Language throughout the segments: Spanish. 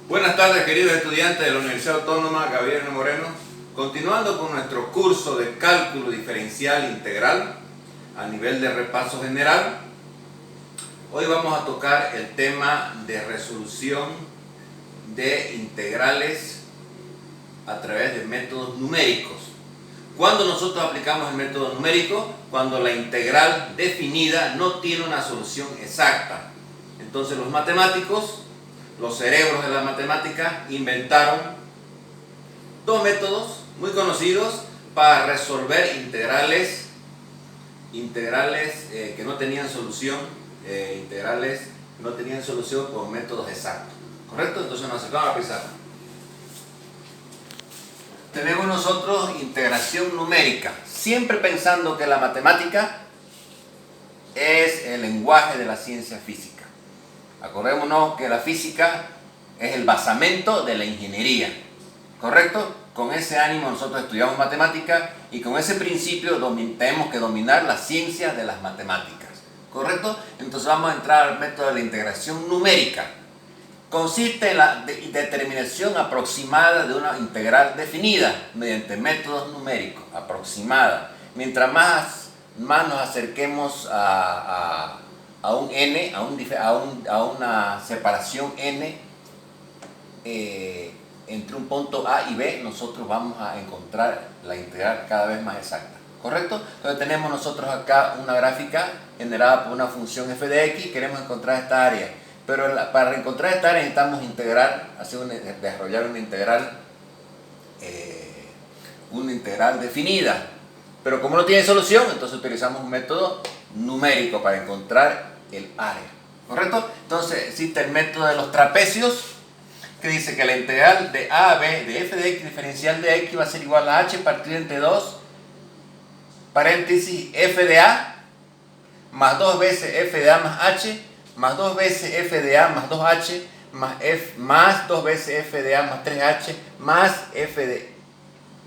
Buenas tardes, queridos estudiantes de la Universidad Autónoma Gabriel Moreno. Continuando con nuestro curso de cálculo diferencial integral a nivel de repaso general, hoy vamos a tocar el tema de resolución de integrales a través de métodos numéricos. ¿Cuándo nosotros aplicamos el método numérico? Cuando la integral definida no tiene una solución exacta. Entonces los matemáticos, los cerebros de la matemática, inventaron dos métodos muy conocidos para resolver integrales que no tenían solución, con métodos exactos. ¿Correcto? Entonces nos acercamos a la pizarra. Tenemos nosotros integración numérica, siempre pensando que la matemática es el lenguaje de la ciencia física. Acordémonos que la física es el basamento de la ingeniería, ¿correcto? Con ese ánimo nosotros estudiamos matemática y con ese principio tenemos que dominar las ciencias de las matemáticas, ¿correcto? Entonces vamos a entrar al método de la integración numérica. Consiste en la determinación aproximada de una integral definida mediante métodos numéricos, aproximada. Mientras más nos acerquemos a un n, a una separación n entre un punto A y B, nosotros vamos a encontrar la integral cada vez más exacta, ¿correcto? Entonces tenemos nosotros acá una gráfica generada por una función f de x, queremos encontrar esta área, pero para encontrar esta área necesitamos desarrollar una integral definida, pero como no tiene solución, entonces utilizamos un método numérico para encontrar el área, ¿correcto? Entonces existe el método de los trapecios, que dice que la integral de a a b de f de x diferencial de x va a ser igual a h partido entre 2 paréntesis f de a más 2 veces f de a más h más 2 veces f de a más 2h más 2 veces f de a más 3h más f de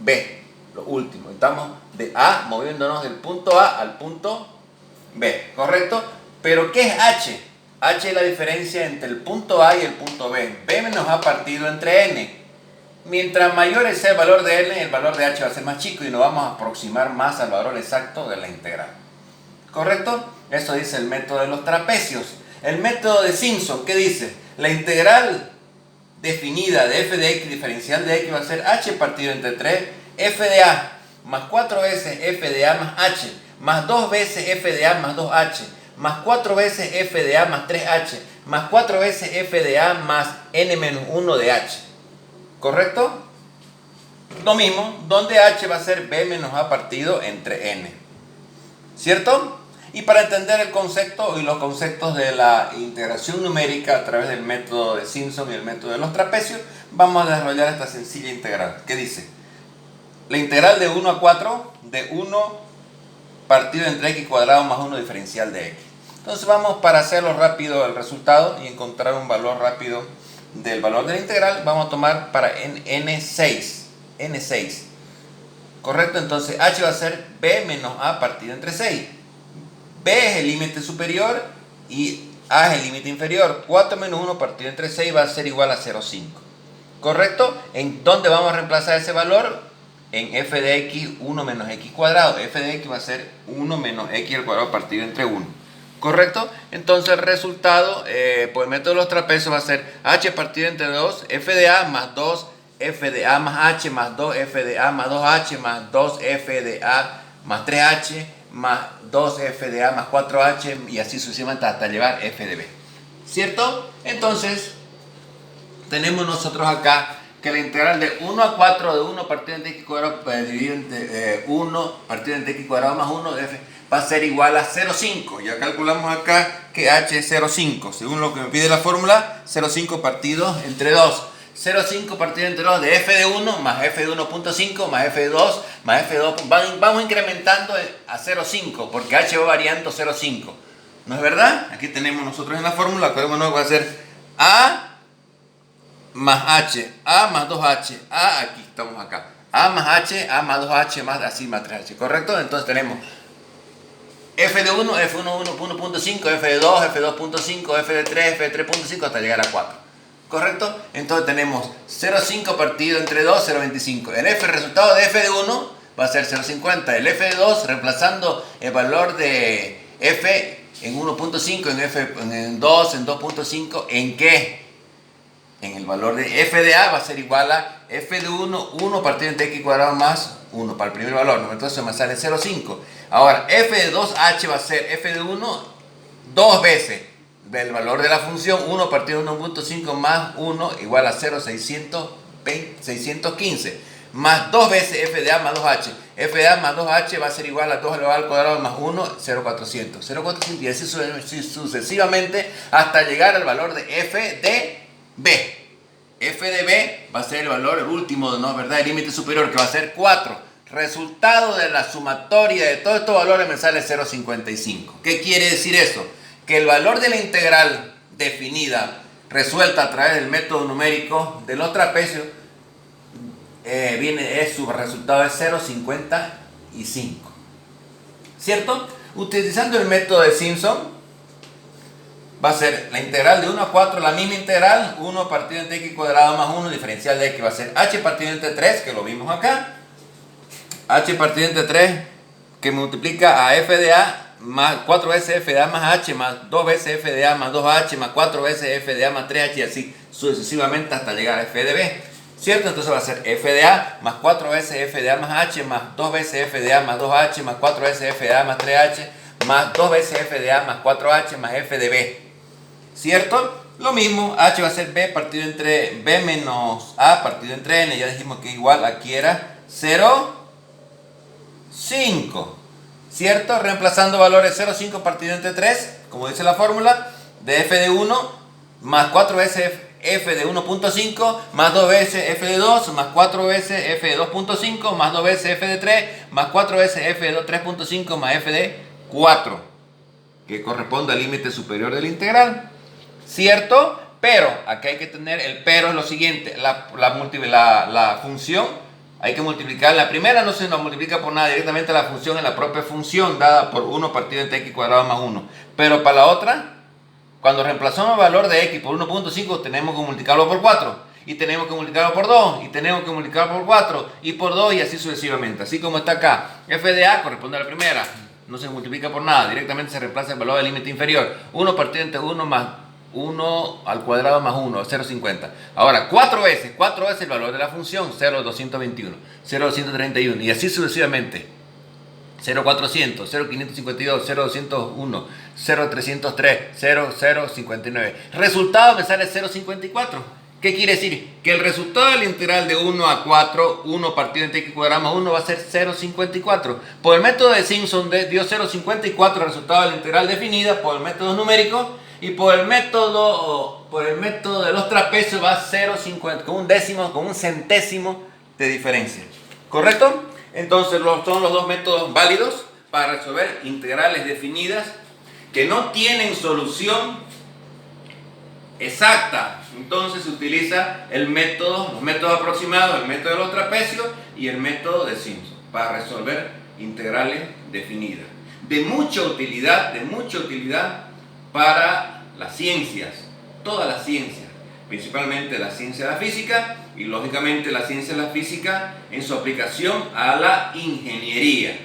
b, lo último. Estamos de a moviéndonos del punto A al punto B, ¿correcto? Pero ¿qué es h? H es la diferencia entre el punto A y el punto B. B menos A partido entre n. Mientras mayor sea el valor de n, el valor de h va a ser más chico y nos vamos a aproximar más al valor exacto de la integral, ¿correcto? Eso dice el método de los trapecios. El método de Simpson, ¿qué dice? La integral definida de f de x diferencial de x va a ser h partido entre 3 f de a más 4 veces f de a más h más 2 veces f de a más 2h más 4 veces f de a más 3h más 4 veces f de a más n menos 1 de h, ¿correcto? Lo mismo, donde h va a ser b menos a partido entre n, ¿cierto? Y para entender el concepto y los conceptos de la integración numérica a través del método de Simpson y el método de los trapecios, vamos a desarrollar esta sencilla integral. ¿Qué dice? La integral de 1 a 4 de 1 partido entre x cuadrado más 1 diferencial de x. Entonces vamos, para hacerlo rápido el resultado y encontrar un valor rápido del valor de la integral, vamos a tomar para n6, ¿correcto? Entonces h va a ser b menos a partido entre 6. B es el límite superior y A es el límite inferior. 4 menos 1 partido entre 6 va a ser igual a 0,5. ¿Correcto? ¿En dónde vamos a reemplazar ese valor? En f de x, 1 menos x cuadrado. F de x va a ser 1 menos x al cuadrado partido entre 1. ¿Correcto? Entonces el resultado por el método de los trapecios va a ser h partido entre 2, f de a más 2, f de a más h más 2, f de a más 2h más 2, f de a más 3h más 2f de a más 4h y así sucesivamente hasta llevar f de b, ¿cierto? Entonces tenemos nosotros acá que la integral de 1 a 4 de 1 partido entre x cuadrado dividido entre 1 partido entre x cuadrado más 1 de f va a ser igual a 0,5. Ya calculamos acá que h es 0,5 según lo que me pide la fórmula. 0,5 partido entre 2, 0,5 partido entre 2 de f de 1 más f de 1.5 más f de 2 más f de 2. Vamos incrementando a 0,5 porque h va variando 0,5. ¿No es verdad? Aquí tenemos nosotros en la fórmula, acordémonos que va a ser a más h, a más 2h, a aquí estamos acá, a más h, a más 2h, más así más 3h, ¿correcto? Entonces tenemos f de 1, f1, 1.5, f de 2, f2.5, f de 3, f de 3.5 hasta llegar a 4. ¿Correcto? Entonces tenemos 0,5 partido entre 2, 0,25. El resultado de f de 1 va a ser 0,50. El f de 2, reemplazando el valor de f en 1.5, en f en 2, en 2.5, ¿en qué? En el valor de f de a va a ser igual a f de 1 partido entre x cuadrado más 1 para el primer valor, ¿no? Entonces me sale 0,5. Ahora, f de 2h va a ser f de 1 dos veces del valor de la función 1 partido de 1.5 más 1 igual a 0,615 más 2 veces f de a más 2h. F de a más 2h va a ser igual a 2 elevado al cuadrado más 1, 0,400. 0,400 y así sucesivamente hasta llegar al valor de f de b. F de b va a ser el valor, el último, ¿no? ¿Verdad? El límite superior, que va a ser 4. Resultado de la sumatoria de todos estos valores me sale 0,55. ¿Qué quiere decir eso? Que el valor de la integral definida, resuelta a través del método numérico de los trapecios, su resultado es 0,55. ¿Cierto? Utilizando el método de Simpson, va a ser la integral de 1 a 4, la misma integral, 1 partido entre x cuadrado más 1, diferencial de x va a ser h partido entre 3, que lo vimos acá. H partido entre 3, que multiplica a f de a más 4 veces f de a más h, más 2 veces f de a más 2h, más 4 veces f de a más 3h, y así sucesivamente hasta llegar a f de b. ¿Cierto? Entonces va a ser f de a más 4 veces f de a más h, más 2 veces f de a más 2h, más 4 veces f de a más 3h, más 2 veces f de a más 4h, más f de b. ¿Cierto? Lo mismo, h va a ser b partido entre b menos a partido entre n. Ya dijimos que igual aquí era 0,5. ¿Cierto? Reemplazando valores 0,5 partido entre 3, como dice la fórmula, de f de 1 más 4 veces f de 1.5 más 2 veces f de 2 más 4 veces f de 2.5 más 2 veces f de 3 más 4 veces f de 3.5 más f de 4, que corresponde al límite superior de la integral. ¿Cierto? Pero, aquí hay que tener, el pero es lo siguiente, la función hay que multiplicar, la primera no se nos multiplica por nada, directamente la función es la propia función dada por 1 partido entre x cuadrado más 1, pero para la otra, cuando reemplazamos el valor de x por 1.5 tenemos que multiplicarlo por 4, y tenemos que multiplicarlo por 2, y tenemos que multiplicarlo por 4, y por 2, y así sucesivamente, así como está acá, f de a corresponde a la primera, no se multiplica por nada, directamente se reemplaza el valor del límite inferior, 1 partido entre 1 más 1 al cuadrado más 1, 0,50. Ahora, 4 veces el valor de la función, 0,221, 0,231, y así sucesivamente. 0,400, 0,552, 0,201, 0,303, 0,059. Resultado me sale 0,54. ¿Qué quiere decir? Que el resultado de la integral de 1 a 4, 1 partido entre x cuadrado más 1 va a ser 0,54. Por el método de Simpson dio 0,54 el resultado de la integral definida por el método numérico. Y por el método de los trapecios va a 0,50, con un décimo, con un centésimo de diferencia. ¿Correcto? Entonces son los dos métodos válidos para resolver integrales definidas que no tienen solución exacta. Entonces se utiliza los métodos aproximados, el método de los trapecios y el método de Simpson para resolver integrales definidas. De mucha utilidad para las ciencias, todas las ciencias, principalmente la ciencia de la física y lógicamente la ciencia de la física en su aplicación a la ingeniería.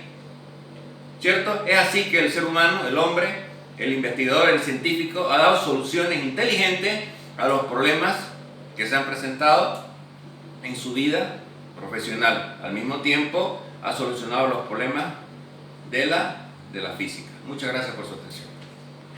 ¿Cierto? Es así que el ser humano, el hombre, el investigador, el científico ha dado soluciones inteligentes a los problemas que se han presentado en su vida profesional. Al mismo tiempo ha solucionado los problemas de la física. Muchas gracias por su atención.